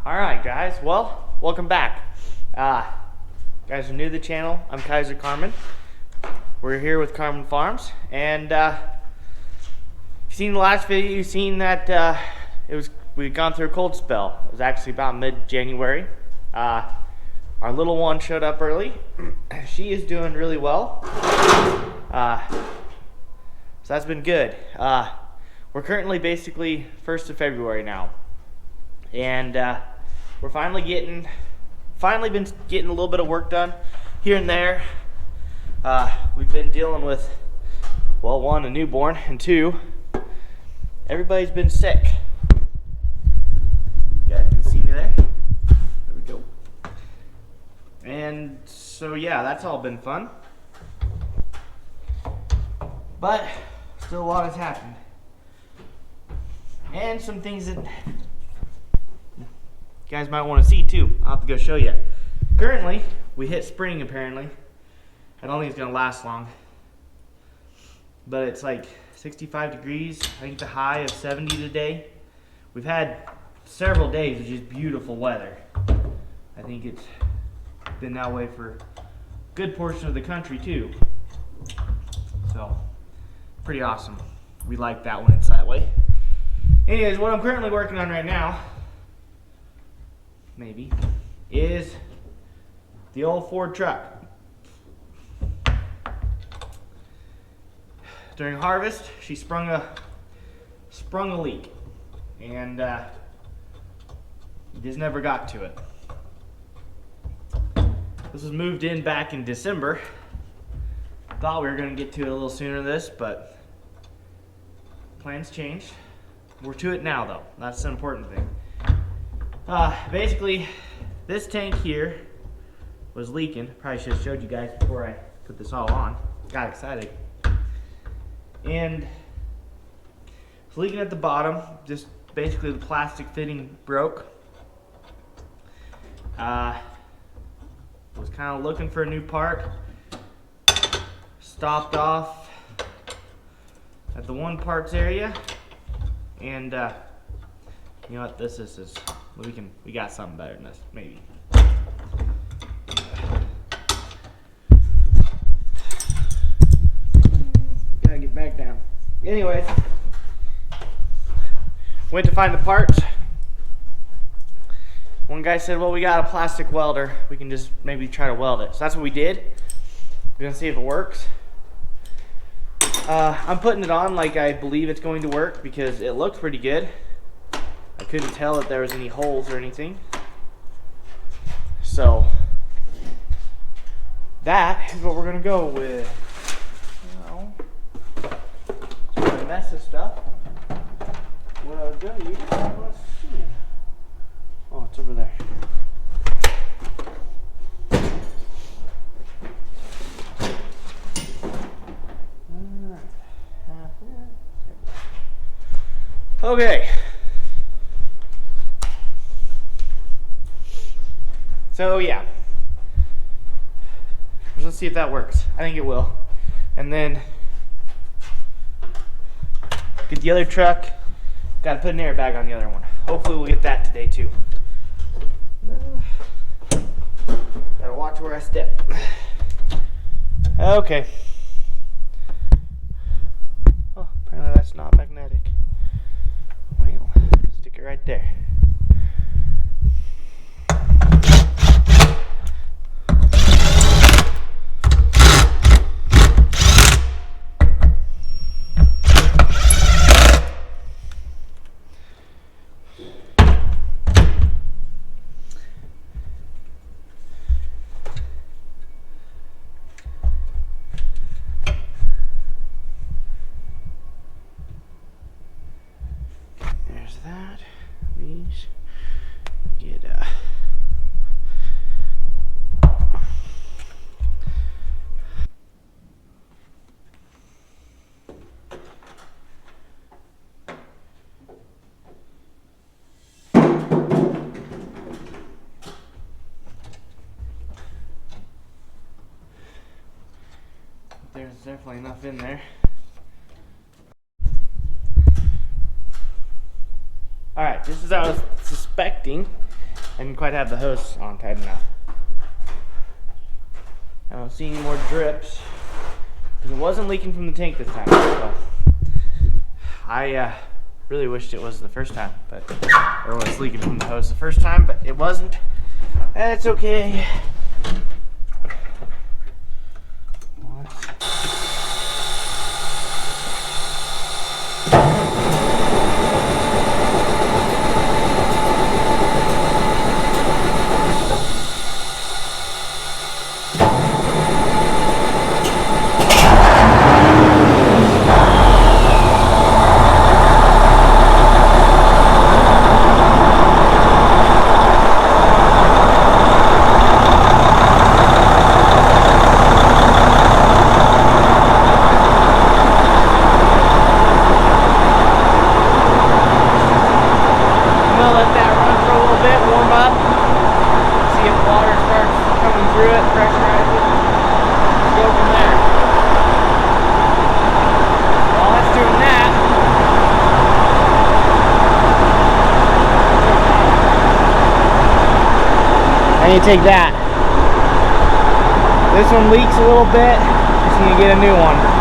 Alright guys, well, welcome back. Guys are new to the channel. I'm Kaiser Carmen. We're here with Carmen Farms, and if you've seen the last video, you've seen that we'd gone through a cold spell. It was actually about mid-January. Our little one showed up early. She is doing really well. So that's been good. We're currently basically 1st of February now. And we're finally been getting a little bit of work done here and there. We've been dealing with, well, one, a newborn, and two, everybody's been sick. You guys can see me there? There we go. And so yeah, that's all been fun. But still a lot has happened. And some things that you guys might want to see too. I'll have to go show you. Currently, we hit spring apparently. I don't think it's gonna last long. But it's like 65 degrees. I think the high of 70 today. We've had several days of just beautiful weather. I think it's been that way for a good portion of the country too. So, pretty awesome. We like that when it's that way. Anyways, what I'm currently working on right now, maybe, is the old Ford truck. During harvest, she sprung a leak, and just never got to it. This was moved in back in December. Thought we were going to get to it a little sooner than this, but plans changed. We're to it now, though. That's the important thing. Basically, this tank here was leaking. Probably should have showed you guys before I put this all on. Got excited. And it's leaking at the bottom. Just basically the plastic fitting broke. Was kind of looking for a new part. Stopped off at the one parts area. And you know what, this is we got something better than this, maybe. Gotta get back down. Anyways, went to find the parts. One guy said, well, we got a plastic welder, we can just maybe try to weld it. So that's what we did. We're gonna see if it works. I'm putting it on like I believe it's going to work because it looked pretty good. I couldn't tell if there was any holes or anything. So that is what we're gonna go with. Now, it's a mess of stuff. What I'll do, let's see. Oh, it's over there. Okay. So yeah. Let's see if that works. I think it will. And then get the other truck. Got to put an airbag on the other one. Hopefully we'll get that today too. Gotta watch where I step. Okay. Oh, apparently that's not magnetic. Well, stick it right there. That these get there's definitely enough in there. Alright, just as I was suspecting, didn't quite have the hose on tight enough. I don't see any more drips because it wasn't leaking from the tank this time. So I really wished it was the first time, but or was leaking from the hose the first time, but it wasn't. That's okay. I need to take that. This one leaks a little bit, just need to get a new one.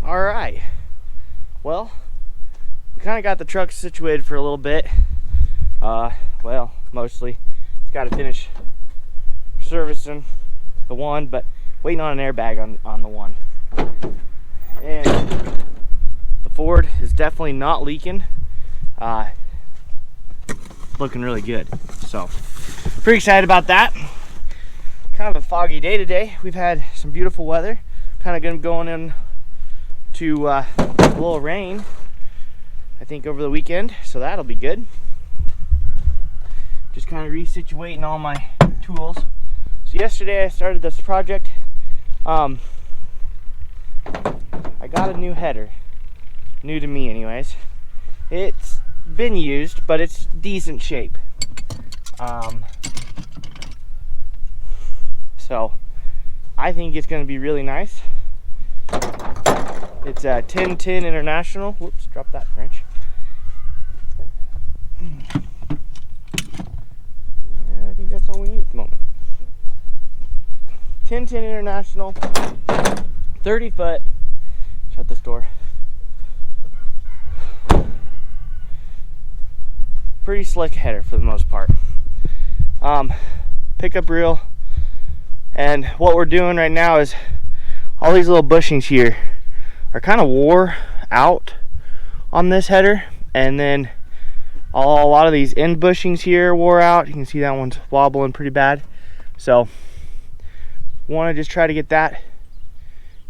Alright, well, we kind of got the truck situated for a little bit. Well, mostly. Just got to finish servicing the one, but waiting on an airbag on the one. And the Ford is definitely not leaking. Looking really good. So, pretty excited about that. Kind of a foggy day today. We've had some beautiful weather. Kind of going to go in to a little rain, I think, over the weekend, so that'll be good. Just kind of resituating all my tools. So yesterday I started this project. I got a new header, new to me anyways. It's been used, but it's decent shape. So I think it's going to be really nice. It's a 1010 International. Whoops, drop that wrench. Yeah, I think that's all we need at the moment. 1010 International, 30 foot. Shut this door. Pretty slick header for the most part. Pickup reel. And what we're doing right now is all these little bushings here are kind of wore out on this header, and then a lot of these end bushings here wore out. You can see that one's wobbling pretty bad, so want to just try to get that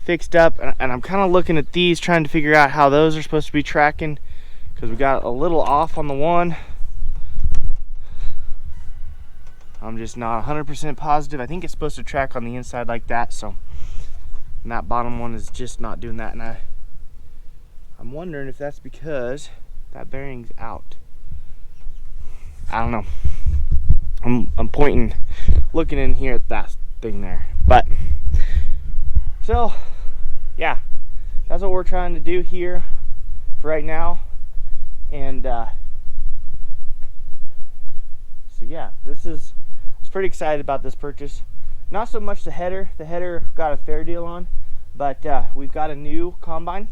fixed up. And I'm kind of looking at these, trying to figure out how those are supposed to be tracking, because we got a little off on the one. I'm just not 100% positive. I think it's supposed to track on the inside like that, so. And that bottom one is just not doing that, and I'm wondering if that's because that bearing's out. I don't know. I'm pointing, looking in here at that thing there. But so yeah, that's what we're trying to do here for right now. And so yeah, I was pretty excited about this purchase. Not so much the header. The header got a fair deal on, but we've got a new combine.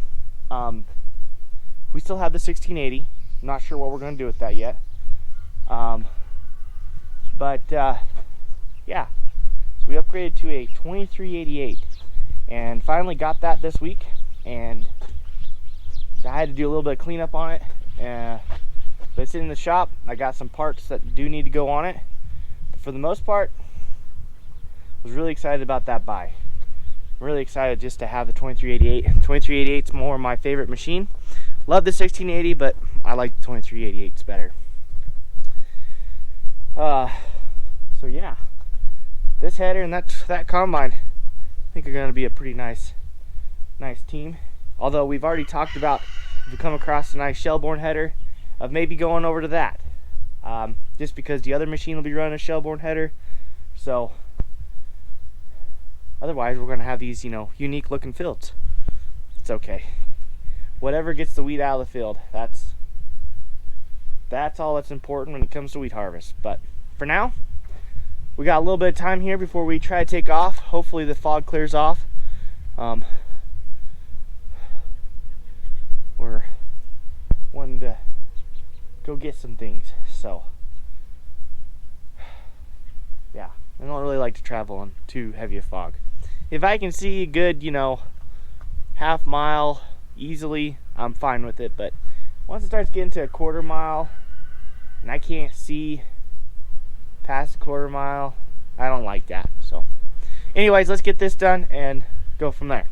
We still have the 1680. Not sure what we're going to do with that yet. Yeah, so we upgraded to a 2388 and finally got that this week. And I had to do a little bit of cleanup on it. But it's in the shop. I got some parts that do need to go on it. But for the most part, was really excited about that buy. I'm really excited just to have the 2388. 2388 is more my favorite machine. Love the 1680, but I like the 2388s better. So yeah, this header and that combine, I think are going to be a pretty nice team. Although we've already talked about, if we come across a nice shell-borne header, of maybe going over to that. Just because the other machine will be running a shell-borne header. So otherwise we're going to have these, unique looking fields. It's okay. Whatever gets the weed out of the field, that's all that's important when it comes to wheat harvest. But for now, we got a little bit of time here before we try to take off. Hopefully the fog clears off. We're wanting to go get some things, so yeah, I don't really like to travel in too heavy a fog. If I can see a good, half mile easily, I'm fine with it. But once it starts getting to a quarter mile and I can't see past a quarter mile, I don't like that. So anyways, let's get this done and go from there.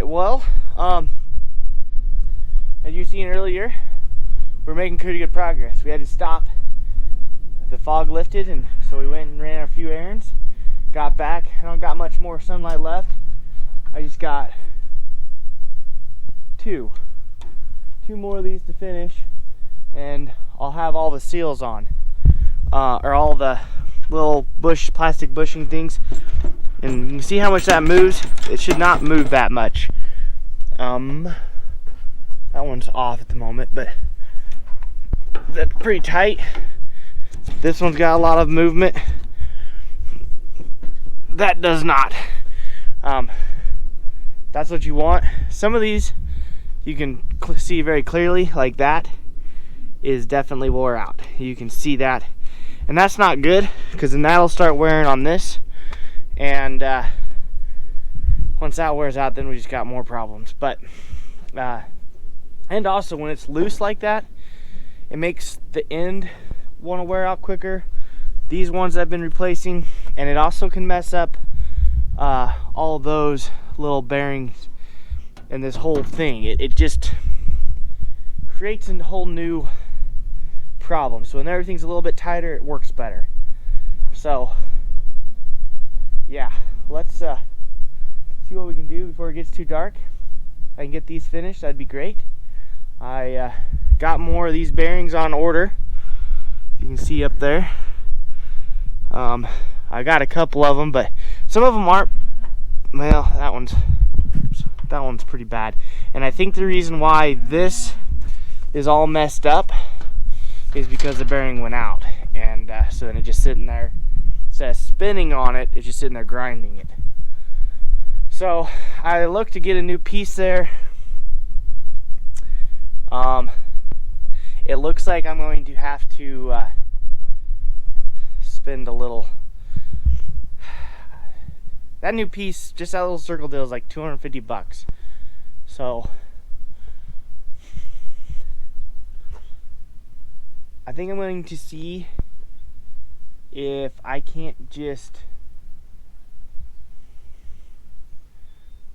Well, as you seen earlier, we're making pretty good progress. We had to stop. The fog lifted, and so we went and ran a few errands. Got back. I don't got much more sunlight left. I just got two more of these to finish, and I'll have all the seals on, or all the little plastic bushing things. And you can see how much that moves. It should not move that much. That one's off at the moment, but that's pretty tight. This one's got a lot of movement. That does not. That's what you want. Some of these you can see very clearly, like that is definitely wore out. You can see that, and that's not good, because then that'll start wearing on this. And once that wears out, then we just got more problems. But and also when it's loose like that, it makes the end want to wear out quicker. These ones I've been replacing, and it also can mess up all of those little bearings and this whole thing. It just creates a whole new problem. So when everything's a little bit tighter, it works better. So yeah, let's see what we can do before it gets too dark. If I can get these finished, that'd be great. I got more of these bearings on order. You can see up there. I got a couple of them, but some of them aren't. Well, that one's pretty bad. And I think the reason why this is all messed up is because the bearing went out, and so then it's just sitting there. Instead of spinning on it, it's just sitting there grinding it. So I looked to get a new piece there. It looks like I'm going to have to spend a little. That new piece, just that little circle deal, is like $250. So I think I'm going to see if I can't just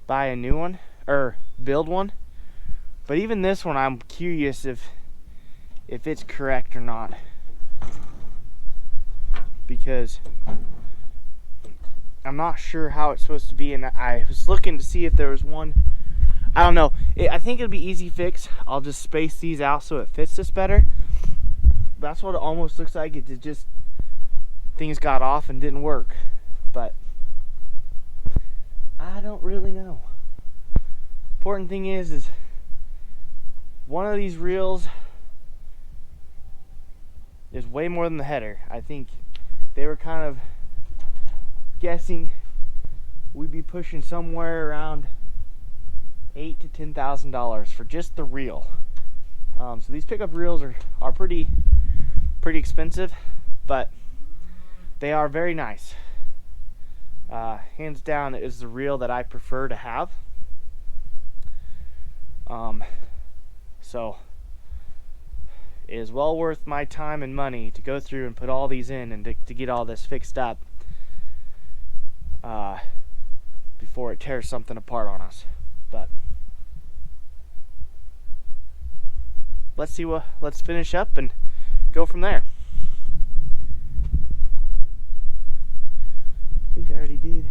buy a new one or build one. But even this one, I'm curious if it's correct or not, because I'm not sure how it's supposed to be, and I was looking to see if there was one. I don't know. I think it'll be easy fix. I'll just space these out so it fits this better. That's what it almost looks like. It just, things got off and didn't work. But I don't really know. Important thing is one of these reels is way more than the header. I think they were kind of guessing we'd be pushing somewhere around $8,000 to $10,000 for just the reel. So these pickup reels are pretty expensive, but they are very nice. Hands down, it is the reel that I prefer to have. So it is well worth my time and money to go through and put all these in and to get all this fixed up before it tears something apart on us. But let's finish up and go from there. I think I already did.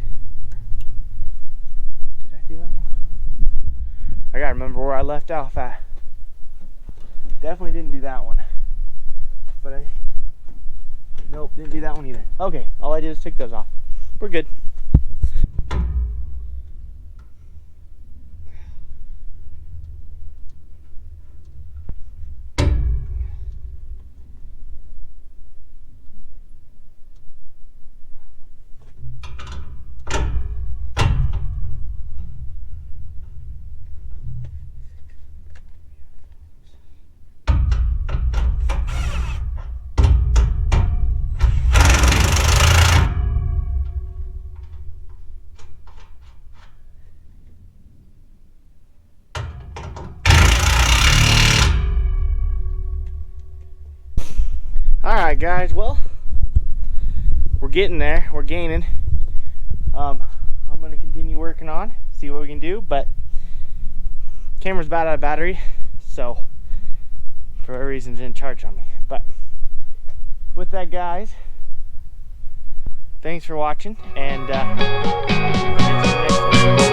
Did I do that one? I gotta remember where I left off at. Definitely didn't do that one. But nope, didn't do that one either. Okay, all I did is take those off. We're good. Alright guys, well, we're getting there, we're gaining. I'm going to continue working on, see what we can do, but camera's about out of battery, so for whatever reason it didn't charge on me. But with that guys, thanks for watching, and catch you next time.